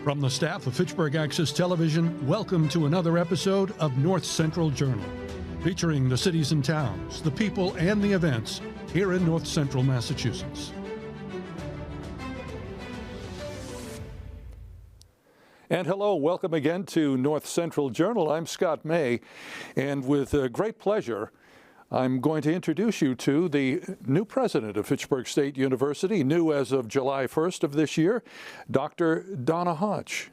From the staff of Fitchburg Access Television, welcome to another episode of North Central Journal, featuring the cities and towns, the people, and the events here in North Central Massachusetts. And hello, welcome again to North Central Journal. I'm Scott May, and with great pleasure, I'm going to introduce you to the new president of Fitchburg State University, new as of July 1st of this year, Dr. Donna Hodge.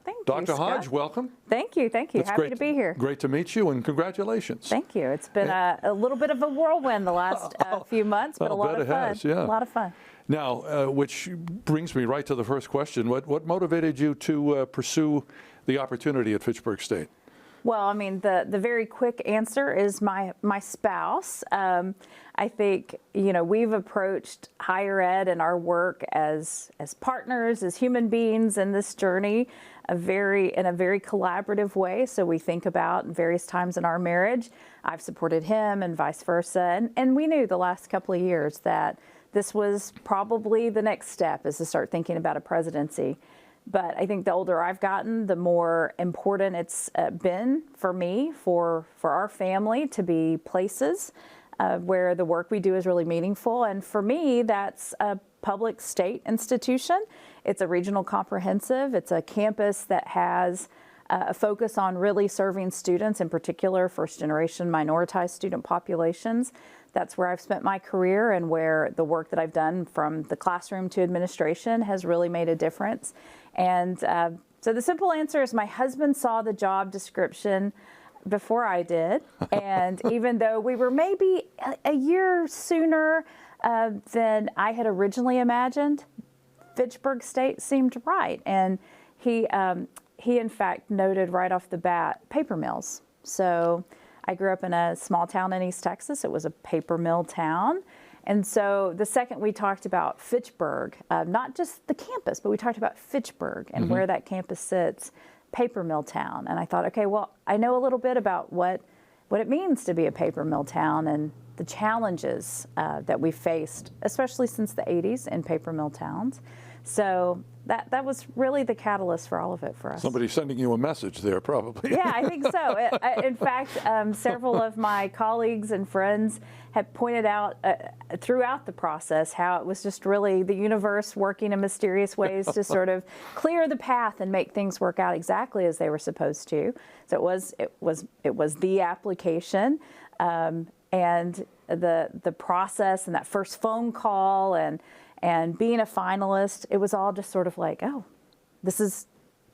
Thank you, Dr. Scott. Hodge, welcome. Thank you. It's Happy to be here. Great to meet you, and congratulations. Thank you. It's been a little bit of a whirlwind the last few months, but a lot of fun. Has, yeah. A lot of fun. Now, which brings me right to the first question. What motivated you to pursue the opportunity at Fitchburg State? Well, I mean, the very quick answer is my spouse. I think, we've approached higher ed and our work as partners, as human beings in this journey, in a very collaborative way. So we think about various times in our marriage. I've supported him and vice versa. And we knew the last couple of years that this was probably the next step, is to start thinking about a presidency. But I think the older I've gotten, the more important it's been for me, for our family, to be places where the work we do is really meaningful. And for me, that's a public state institution. It's a regional comprehensive. It's a campus that has a focus on really serving students, in particular first-generation minoritized student populations. That's where I've spent my career and where the work that I've done from the classroom to administration has really made a difference. And so the simple answer is my husband saw the job description before I did. And even though we were maybe a year sooner than I had originally imagined, Fitchburg State seemed right. And he in fact noted right off the bat paper mills. So I grew up in a small town in East Texas. It was a paper mill town. And so the second we talked about Fitchburg, not just the campus, but we talked about Fitchburg and where that campus sits, paper mill town. And I thought, okay, well, I know a little bit about what it means to be a paper mill town and the challenges that we faced, especially since the 80s in paper mill towns. So that was really the catalyst for all of it for us. Somebody sending you a message there, probably. Yeah, I think so. In fact, several of my colleagues and friends have pointed out throughout the process how it was just really the universe working in mysterious ways to sort of clear the path and make things work out exactly as they were supposed to. So it was the application and the process and that first phone call and being a finalist. It was all just sort of like, oh, this is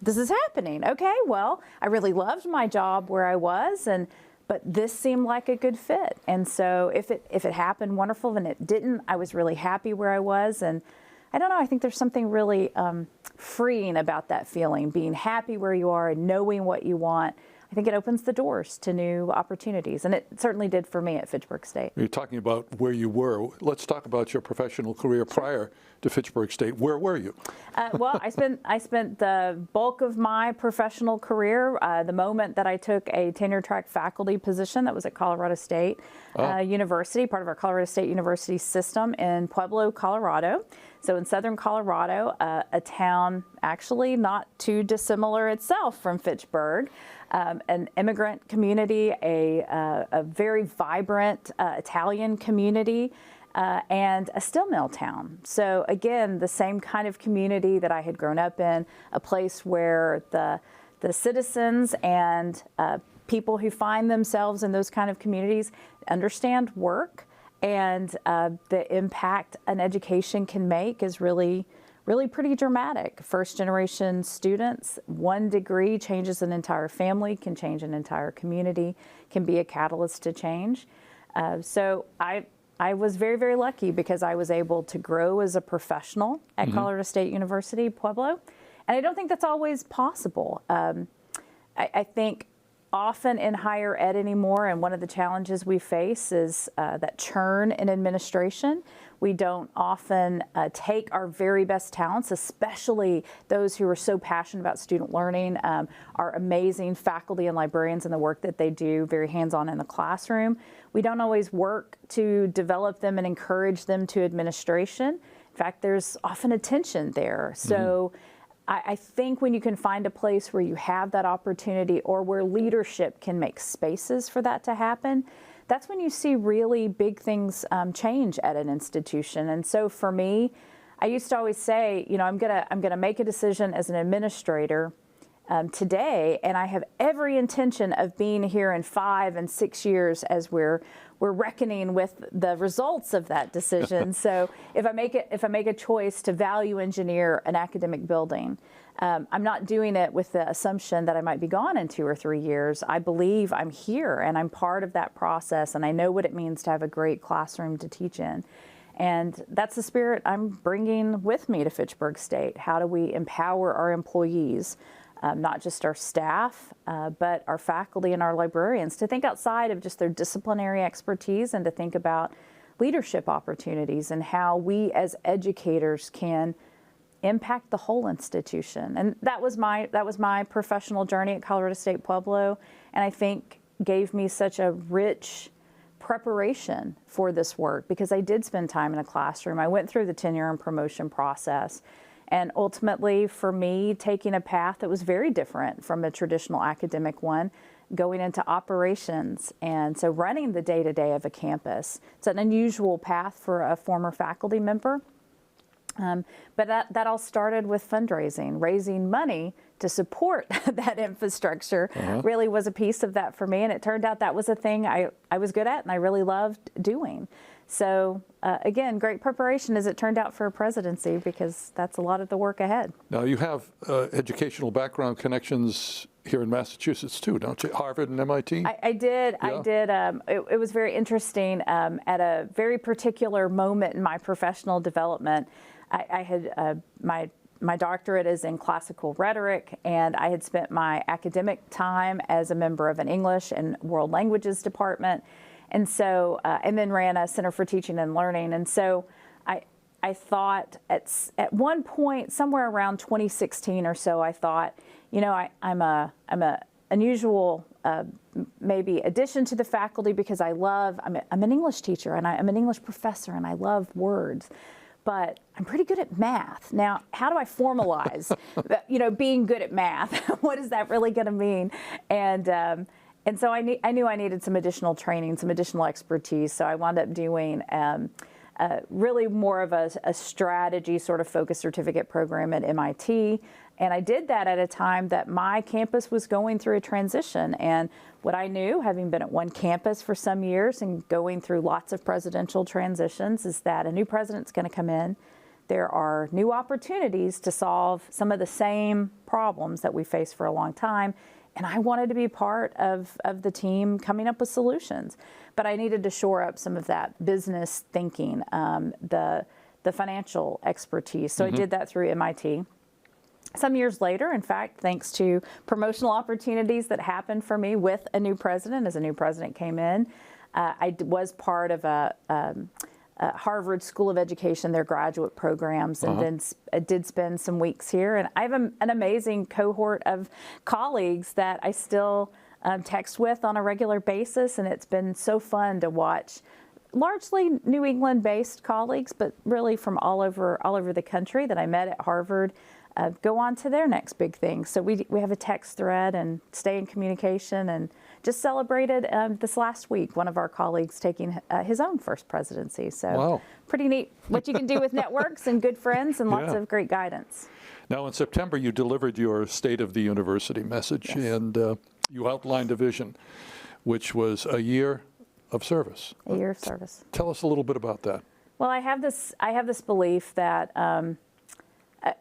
happening. Okay, well, I really loved my job where I was, but this seemed like a good fit. And so if it happened, wonderful. And it didn't, I was really happy where I was. And I don't know, I think there's something really freeing about that feeling, being happy where you are and knowing what you want. I think it opens the doors to new opportunities, and it certainly did for me at Fitchburg State. You're talking about where you were. Let's talk about your professional career prior to Fitchburg State. Where were you? Well, I spent the bulk of my professional career, the moment that I took a tenure track faculty position that was at Colorado State University, part of our Colorado State University system in Pueblo, Colorado. So in southern Colorado, a town actually not too dissimilar itself from Fitchburg. An immigrant community, a very vibrant Italian community, and a steel mill town. So again, the same kind of community that I had grown up in, a place where the citizens and people who find themselves in those kind of communities understand work, and the impact an education can make is really pretty dramatic. First generation students, one degree changes an entire family, can change an entire community, can be a catalyst to change. So I was very, very lucky because I was able to grow as a professional at Colorado State University, Pueblo. And I don't think that's always possible. I think often in higher ed anymore, and one of the challenges we face is that churn in administration. We don't often take our very best talents, especially those who are so passionate about student learning, our amazing faculty and librarians and the work that they do, very hands-on in the classroom. We don't always work to develop them and encourage them to administration. In fact, there's often a tension there. So I think when you can find a place where you have that opportunity or where leadership can make spaces for that to happen, that's when you see really big things change at an institution. And so for me, I used to always say, I'm gonna make a decision as an administrator today, and I have every intention of being here in 5 and 6 years as we're reckoning with the results of that decision. So if I make a choice to value engineer an academic building, I'm not doing it with the assumption that I might be gone in 2 or 3 years. I believe I'm here and I'm part of that process, and I know what it means to have a great classroom to teach in. And that's the spirit I'm bringing with me to Fitchburg State. How do we empower our employees, not just our staff, but our faculty and our librarians, to think outside of just their disciplinary expertise and to think about leadership opportunities and how we as educators can impact the whole institution. And that was my professional journey at Colorado State Pueblo, and I think gave me such a rich preparation for this work, because I did spend time in a classroom. I went through the tenure and promotion process, and ultimately for me, taking a path that was very different from a traditional academic one, going into operations, and so running the day-to-day of a campus. It's an unusual path for a former faculty member. But that all started with fundraising. Raising money to support that infrastructure really was a piece of that for me, and it turned out that was a thing I was good at and I really loved doing. So again, great preparation as it turned out for a presidency, because that's a lot of the work ahead. Now you have educational background connections here in Massachusetts too, don't you? Harvard and MIT? I did. Yeah. I did. It was very interesting. At a very particular moment in my professional development, I had my doctorate is in classical rhetoric, and I had spent my academic time as a member of an English and world languages department, and so and then ran a Center for Teaching and Learning. And so I thought at one point, somewhere around 2016 or so, I thought, I'm a unusual maybe addition to the faculty, because I'm an English teacher and I'm an English professor and I love words. But I'm pretty good at math. Now, how do I formalize, being good at math? What is that really going to mean? And so I knew I needed some additional training, some additional expertise. So I wound up doing really more of a strategy sort of focused certificate program at MIT. And I did that at a time that my campus was going through a transition. And what I knew, having been at one campus for some years and going through lots of presidential transitions, is that a new president's going to come in. There are new opportunities to solve some of the same problems that we faced for a long time. And I wanted to be part of the team coming up with solutions. But I needed to shore up some of that business thinking, the financial expertise. So I did that through MIT. Some years later, in fact, thanks to promotional opportunities that happened for me with a new president, as a new president came in, I was part of a Harvard School of Education, their graduate programs, and then I did spend some weeks here. And I have an amazing cohort of colleagues that I still text with on a regular basis, and it's been so fun to watch largely New England-based colleagues, but really from all over the country that I met at Harvard, go on to their next big thing. So we have a text thread and stay in communication, and just celebrated this last week one of our colleagues taking his own first presidency. So wow. Pretty neat what you can do with networks and good friends and lots of great guidance. Now in September you delivered your State of the University message, and you outlined a vision, which was a year of service. A year of service. Tell us a little bit about that. Well, I have this belief that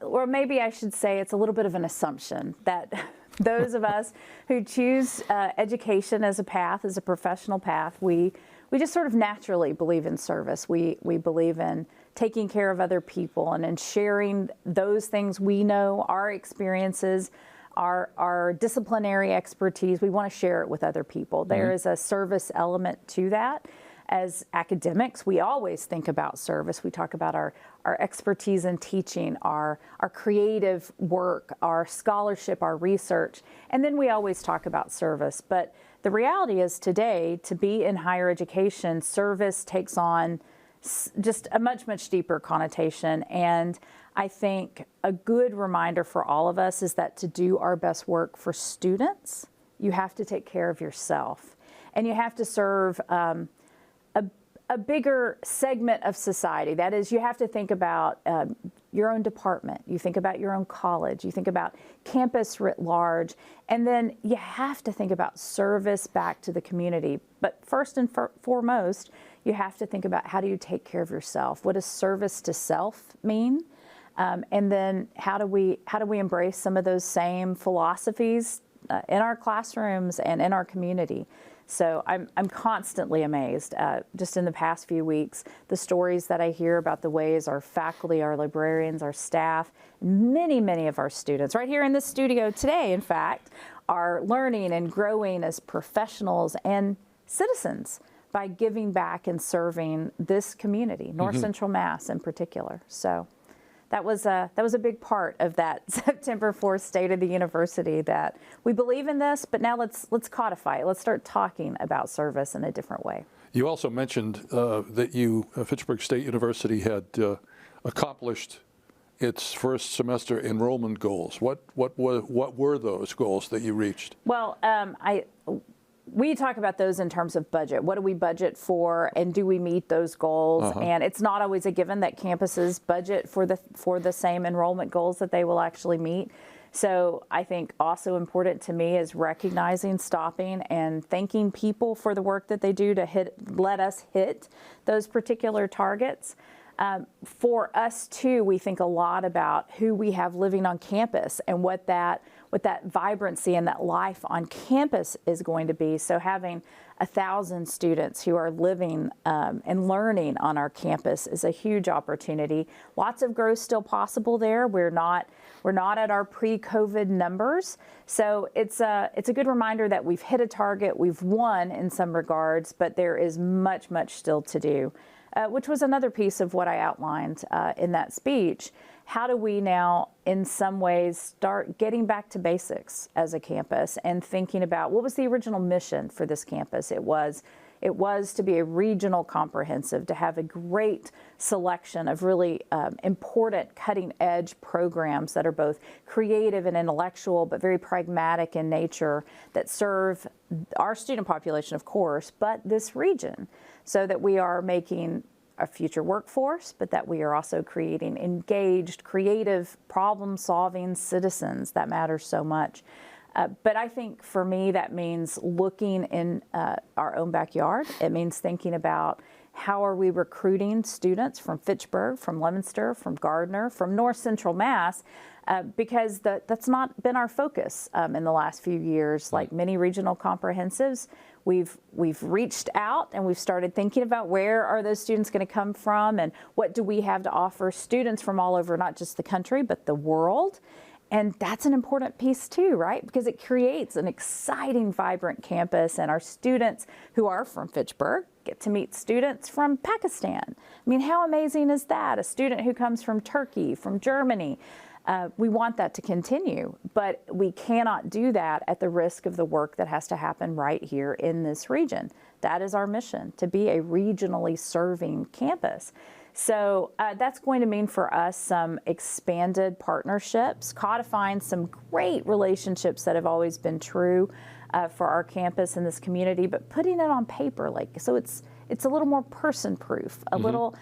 or maybe I should say it's a little bit of an assumption that those of us who choose education as a path, as a professional path, we just sort of naturally believe in service. We believe in taking care of other people and in sharing those things we know, our experiences, our disciplinary expertise. We want to share it with other people. There is a service element to that. As academics, we always think about service. We talk about our expertise in teaching, our creative work, our scholarship, our research, and then we always talk about service. But the reality is today, to be in higher education, service takes on just a much, much deeper connotation. And I think a good reminder for all of us is that to do our best work for students, you have to take care of yourself. And you have to serve a bigger segment of society. That is, you have to think about your own department. You think about your own college. You think about campus writ large. And then you have to think about service back to the community. But first and foremost, you have to think about how do you take care of yourself? What does service to self mean? And then how do we embrace some of those same philosophies in our classrooms and in our community? So I'm constantly amazed, just in the past few weeks, the stories that I hear about the ways our faculty, our librarians, our staff, many of our students, right here in this studio today, in fact, are learning and growing as professionals and citizens by giving back and serving this community, North Central Mass in particular. So that was a big part of that September 4th State of the University, that we believe in this, but now let's codify it. Let's start talking about service in a different way. You also mentioned that Fitchburg State University had accomplished its first semester enrollment goals. What were those goals that you reached? Well, we talk about those in terms of budget. What do we budget for, and do we meet those goals? And it's not always a given that campuses budget for the same enrollment goals that they will actually meet. So I think also important to me is recognizing, stopping, and thanking people for the work that they do to let us hit those particular targets. For us too, we think a lot about who we have living on campus and what that vibrancy and that life on campus is going to be. So having 1,000 students who are living and learning on our campus is a huge opportunity. Lots of growth still possible there. We're not at our pre-COVID numbers. So it's a good reminder that we've hit a target, we've won in some regards, but there is much still to do. Which was another piece of what I outlined in that speech. How do we now, in some ways, start getting back to basics as a campus and thinking about what was the original mission for this campus? It was to be a regional comprehensive, to have a great selection of really important cutting-edge programs that are both creative and intellectual, but very pragmatic in nature, that serve our student population, of course, but this region, so that we are making a future workforce, but that we are also creating engaged, creative, problem-solving citizens. That matters so much. But I think for me, that means looking in our own backyard. It means thinking about how are we recruiting students from Fitchburg, from Leominster, from Gardner, from North Central Mass, because that's not been our focus in the last few years. Like many regional comprehensives, we've reached out and we've started thinking about where are those students going to come from and what do we have to offer students from all over, not just the country, but the world. And that's an important piece too, right? Because it creates an exciting, vibrant campus, and our students who are from Fitchburg get to meet students from Pakistan. I mean, how amazing is that? A student who comes from Turkey, from Germany. We want that to continue, but we cannot do that at the risk of the work that has to happen right here in this region. That is our mission, to be a regionally serving campus. So that's going to mean for us some expanded partnerships, codifying some great relationships that have always been true for our campus and this community, but putting it on paper, so it's a little more person-proof, a little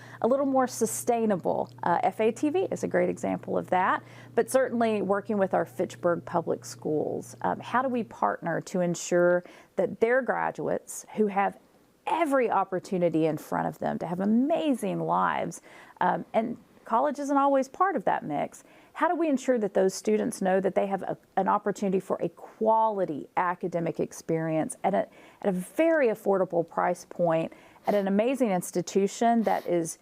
more sustainable. FATV is a great example of that, but certainly working with our Fitchburg public schools. How do we partner to ensure that their graduates, who have every opportunity in front of them to have amazing lives, and college isn't always part of that mix, how do we ensure that those students know that they have an opportunity for a quality academic experience at a very affordable price point, at an amazing institution that is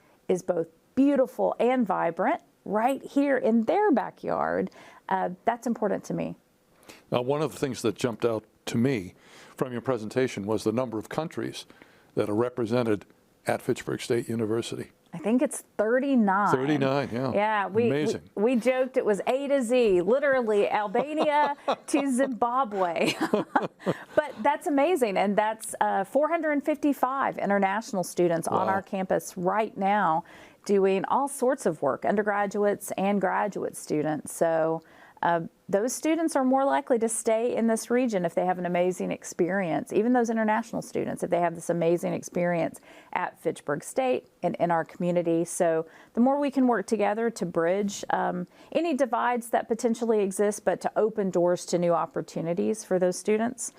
both beautiful and vibrant right here in their backyard? That's important to me. Now, one of the things that jumped out to me from your presentation was the number of countries that are represented at Fitchburg State University. I think it's 39. 39, yeah. Yeah, amazing. We joked it was A to Z, literally Albania to Zimbabwe. But that's amazing, and that's 455 international students on our campus right now. doing all sorts of work, undergraduates and graduate students. So those students are more likely to stay in this region if they have an amazing experience, even those international students, if they have this amazing experience at Fitchburg State and in our community. So the more we can work together to bridge any divides that potentially exist, but to open doors to new opportunities for those students,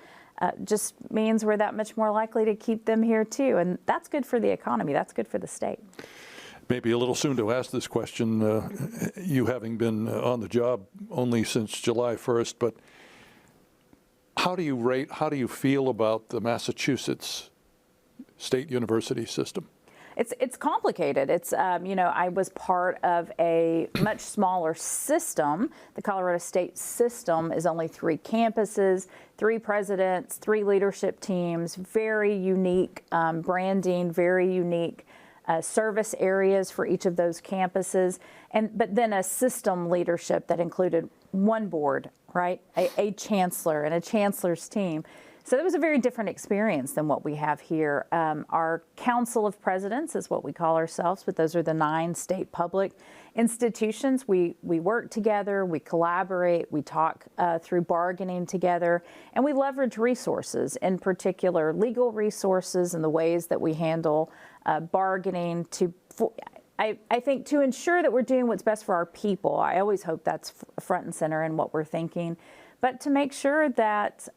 just means we're that much more likely to keep them here too. And that's good for the economy. That's good for the state. Maybe a little soon to ask this question, you having been on the job only since July 1st, but how do you feel about the Massachusetts State University system? It's complicated. It's, I was part of a much smaller system. The Colorado State system is only 3 campuses, 3 presidents, 3 leadership teams, very unique branding, very unique service areas for each of those campuses, but then a system leadership that included 1 board, right? A chancellor and a chancellor's team. So it was a very different experience than what we have here. Our Council of Presidents is what we call ourselves, but those are the 9 state public institutions. We work together, we collaborate, we talk through bargaining together, and we leverage resources, in particular legal resources and the ways that we handle bargaining I think to ensure that we're doing what's best for our people. I always hope that's front and center in what we're thinking, but to make sure that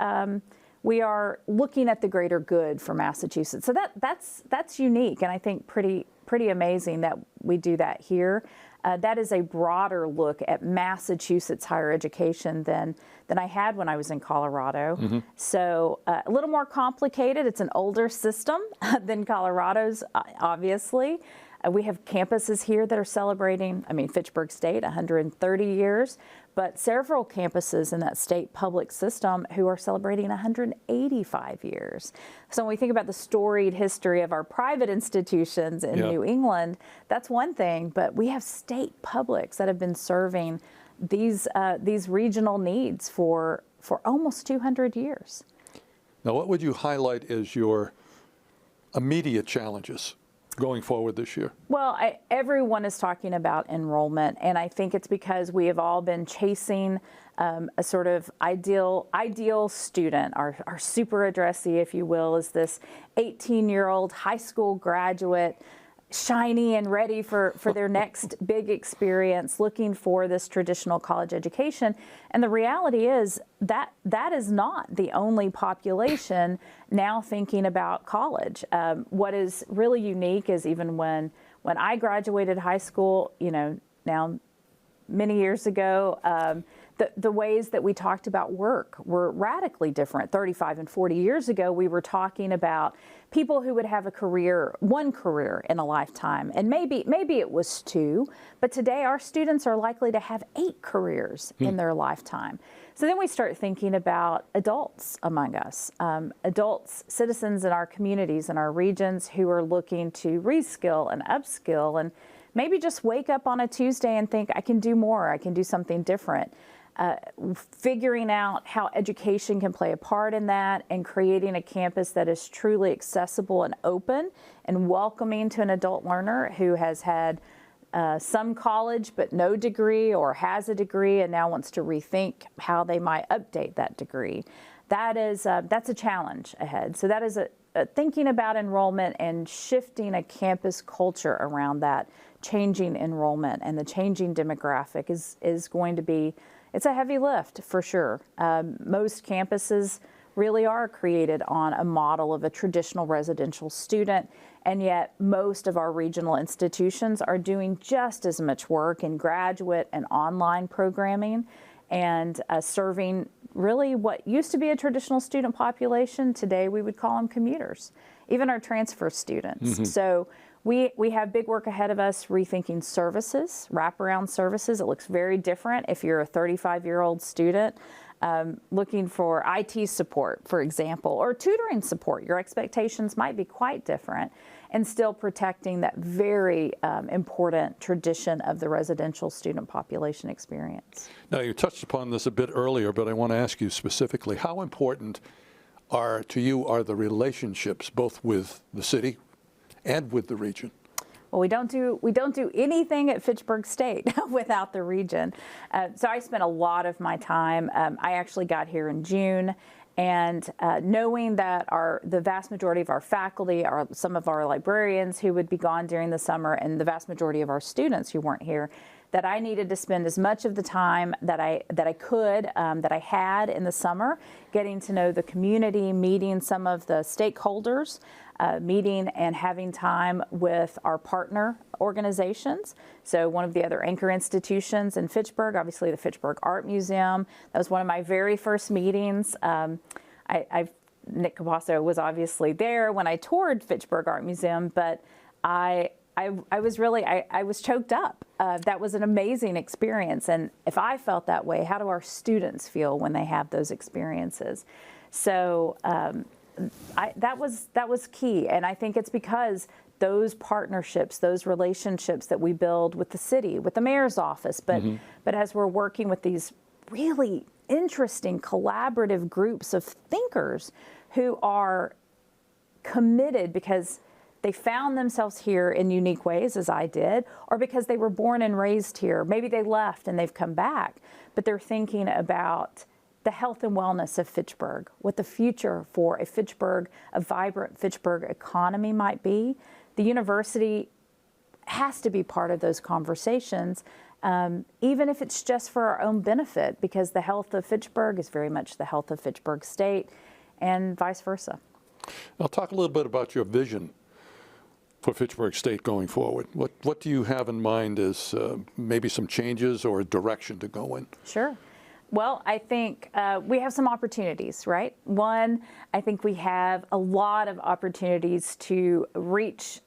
we are looking at the greater good for Massachusetts. So that's unique, and I think pretty amazing that we do that here. That is a broader look at Massachusetts higher education than I had when I was in Colorado. Mm-hmm. So a little more complicated. It's an older system than Colorado's, obviously. We have campuses here that are celebrating, Fitchburg State, 130 years, but several campuses in that state public system who are celebrating 185 years. So when we think about the storied history of our private institutions in New England, that's one thing, but we have state publics that have been serving these regional needs for almost 200 years. Now, what would you highlight as your immediate challenges going forward this year? Well, everyone is talking about enrollment, and I think it's because we have all been chasing a sort of ideal student. Our super addressee, if you will, is this 18-year-old high school graduate, shiny and ready for their next big experience, looking for this traditional college education. And the reality is that is not the only population now thinking about college. What is really unique is even when I graduated high school, now many years ago, the ways that we talked about work were radically different. 35 and 40 years ago, we were talking about people who would have one career in a lifetime, and maybe it was 2, but today our students are likely to have 8 careers in their lifetime. So then we start thinking about adults among us, adults, citizens in our communities and our regions who are looking to reskill and upskill and maybe just wake up on a Tuesday and think, I can do more, I can do something different. Figuring out how education can play a part in that and creating a campus that is truly accessible and open and welcoming to an adult learner who has had some college but no degree, or has a degree and now wants to rethink how they might update that degree. That's a challenge ahead. So that is thinking about enrollment and shifting a campus culture around that changing enrollment and the changing demographic is going to be, it's a heavy lift for sure. Most campuses really are created on a model of a traditional residential student, and yet most of our regional institutions are doing just as much work in graduate and online programming and serving really what used to be a traditional student population. Today we would call them commuters, even our transfer students. Mm-hmm. So we have big work ahead of us rethinking services, wraparound services. It looks very different if you're a 35-year-old student looking for IT support, for example, or tutoring support. Your expectations might be quite different, and still protecting that very important tradition of the residential student population experience. Now, you touched upon this a bit earlier, but I want to ask you specifically, how important are the relationships both with the city and with the region? Well, we don't do anything at Fitchburg State without the region. So I spent a lot of my time. I actually got here in June, and knowing that the vast majority of our faculty are some of our librarians who would be gone during the summer, and the vast majority of our students who weren't here, that I needed to spend as much of the time that I had in the summer, getting to know the community, meeting some of the stakeholders, meeting and having time with our partner organizations. So one of the other anchor institutions in Fitchburg, obviously the Fitchburg Art Museum. That was one of my very first meetings. Nick Capasso was obviously there when I toured Fitchburg Art Museum, but I was choked up. That was an amazing experience. And if I felt that way, how do our students feel when they have those experiences? So that was key. And I think it's because those partnerships, those relationships that we build with the city, with the mayor's office, but as we're working with these really interesting collaborative groups of thinkers who are committed because they found themselves here in unique ways, as I did, or because they were born and raised here. Maybe they left and they've come back, but they're thinking about the health and wellness of Fitchburg, what the future for a vibrant Fitchburg economy might be. The university has to be part of those conversations, even if it's just for our own benefit, because the health of Fitchburg is very much the health of Fitchburg State, and vice versa. I'll talk a little bit about your vision for Fitchburg State going forward. What do you have in mind as maybe some changes or a direction to go in? Sure. Well, I think we have some opportunities, right? One, I think we have a lot of opportunities to reach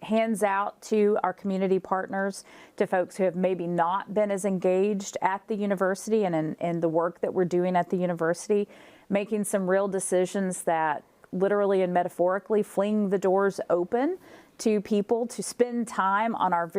hands out to our community partners, to folks who have maybe not been as engaged at the university and in the work that we're doing at the university, making some real decisions that literally and metaphorically fling the doors open to people to spend time on our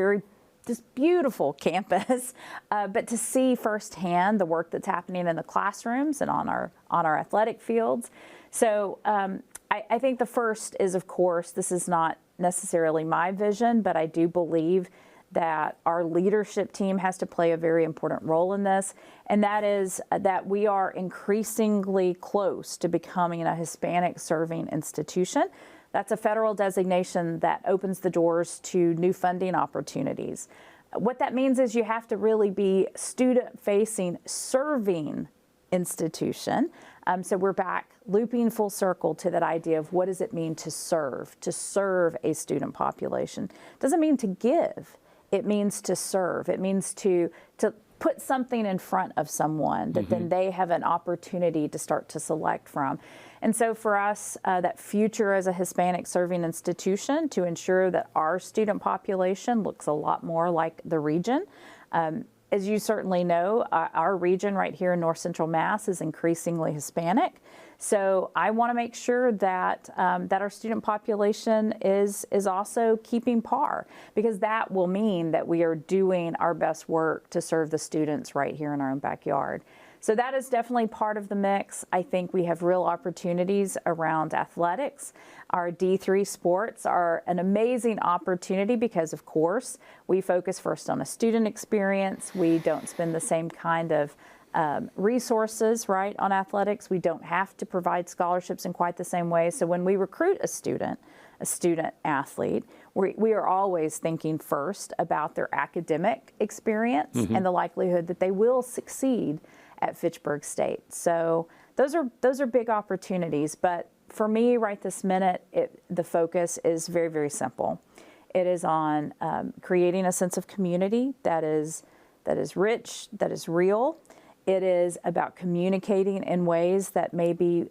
this beautiful campus, but to see firsthand the work that's happening in the classrooms and on our athletic fields. So I think the first is, of course, this is not necessarily my vision, but I do believe that our leadership team has to play a very important role in this, and that is that we are increasingly close to becoming a Hispanic serving institution. That's a federal designation that opens the doors to new funding opportunities. What that means is you have to really be student-facing, serving institution. So we're back looping full circle to that idea of what does it mean to serve a student population. It doesn't mean to give. It means to serve. It means to put something in front of someone that then they have an opportunity to start to select from. And so for us, that future as a Hispanic serving institution, to ensure that our student population looks a lot more like the region. As you certainly know, our region right here in North Central Mass is increasingly Hispanic. So I want to make sure that that our student population is also keeping par, because that will mean that we are doing our best work to serve the students right here in our own backyard. So that is definitely part of the mix. I think we have real opportunities around athletics. Our D3 sports are an amazing opportunity because, of course, we focus first on a student experience. We don't spend the same kind of resources, right, on athletics. We don't have to provide scholarships in quite the same way. So when we recruit a student athlete, we are always thinking first about their academic experience and the likelihood that they will succeed at Fitchburg State. So those are big opportunities. But for me, right this minute, the focus is very, very simple. It is on creating a sense of community that is rich, that is real. It is about communicating in ways that maybe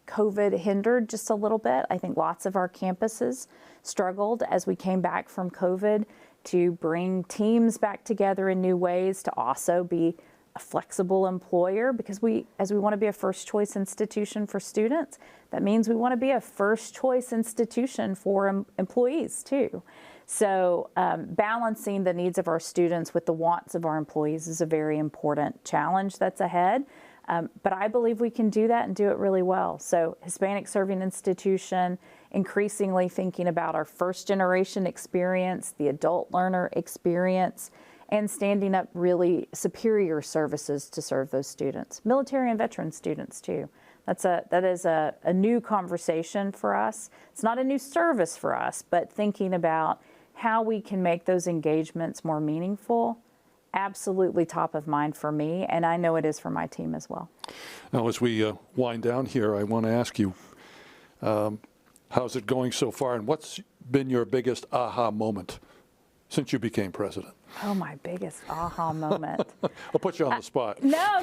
COVID hindered just a little bit. I think lots of our campuses struggled as we came back from COVID to bring teams back together in new ways, to also be a flexible employer, because as we want to be a first choice institution for students, that means we want to be a first choice institution for employees too. So balancing the needs of our students with the wants of our employees is a very important challenge that's ahead. But I believe we can do that and do it really well. So Hispanic serving institution increasingly thinking about our first generation experience, the adult learner experience, and standing up really superior services to serve those students, military and veteran students too. That is a new conversation for us. It's not a new service for us, but thinking about how we can make those engagements more meaningful, absolutely top of mind for me, and I know it is for my team as well. Now, as we wind down here, I want to ask you, how's it going so far, and what's been your biggest aha moment since you became president? Oh, my biggest aha moment. I'll put you on the spot. No.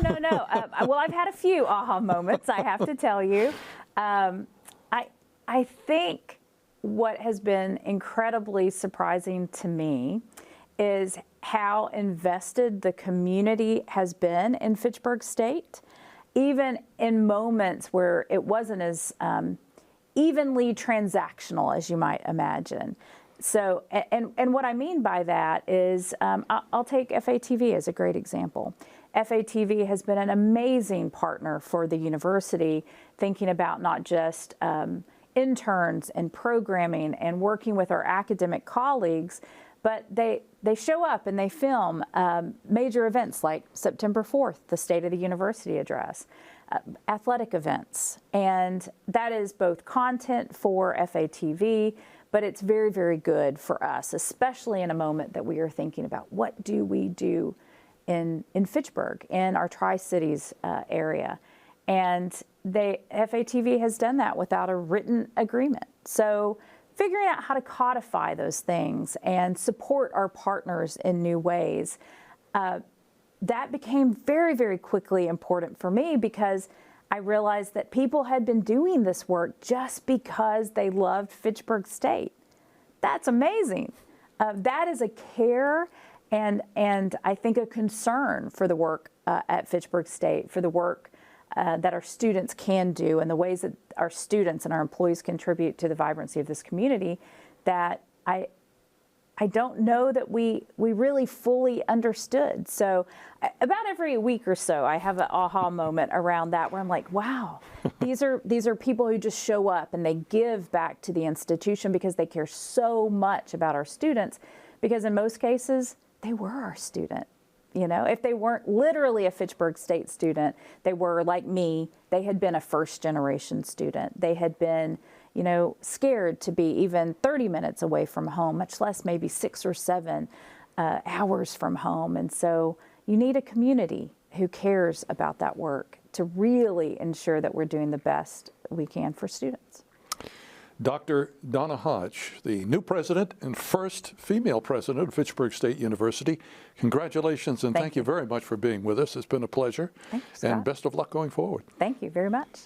Well, I've had a few aha moments, I have to tell you. I think what has been incredibly surprising to me is how invested the community has been in Fitchburg State, even in moments where it wasn't as evenly transactional as you might imagine. So, and what I mean by that is, I'll take FATV as a great example. FATV has been an amazing partner for the university, thinking about not just interns and programming and working with our academic colleagues, but they show up and they film major events like September 4th, the State of the University address, athletic events. And that is both content for FATV, but it's very, very good for us, especially in a moment that we are thinking about what do we do in Fitchburg, in our Tri-Cities area. And FATV has done that without a written agreement. So figuring out how to codify those things and support our partners in new ways, that became very, very quickly important for me, because I realized that people had been doing this work just because they loved Fitchburg State. That's amazing. That is a care and I think a concern for the work at Fitchburg State, for the work that our students can do and the ways that our students and our employees contribute to the vibrancy of this community, that I don't know that we really fully understood. So about every week or so, I have an aha moment around that where I'm like, wow, these are people who just show up and they give back to the institution because they care so much about our students, because in most cases, they were our student. You know, if they weren't literally a Fitchburg State student, they were like me, they had been a first generation student. They had been, you know, scared to be even 30 minutes away from home, much less maybe 6 or 7 hours from home. And so you need a community who cares about that work to really ensure that we're doing the best we can for students. Dr. Donna Hodge, the new president and first female president of Fitchburg State University. Congratulations, and thank you very much for being with us. It's been a pleasure. Thank you, Scott. And best of luck going forward. Thank you very much.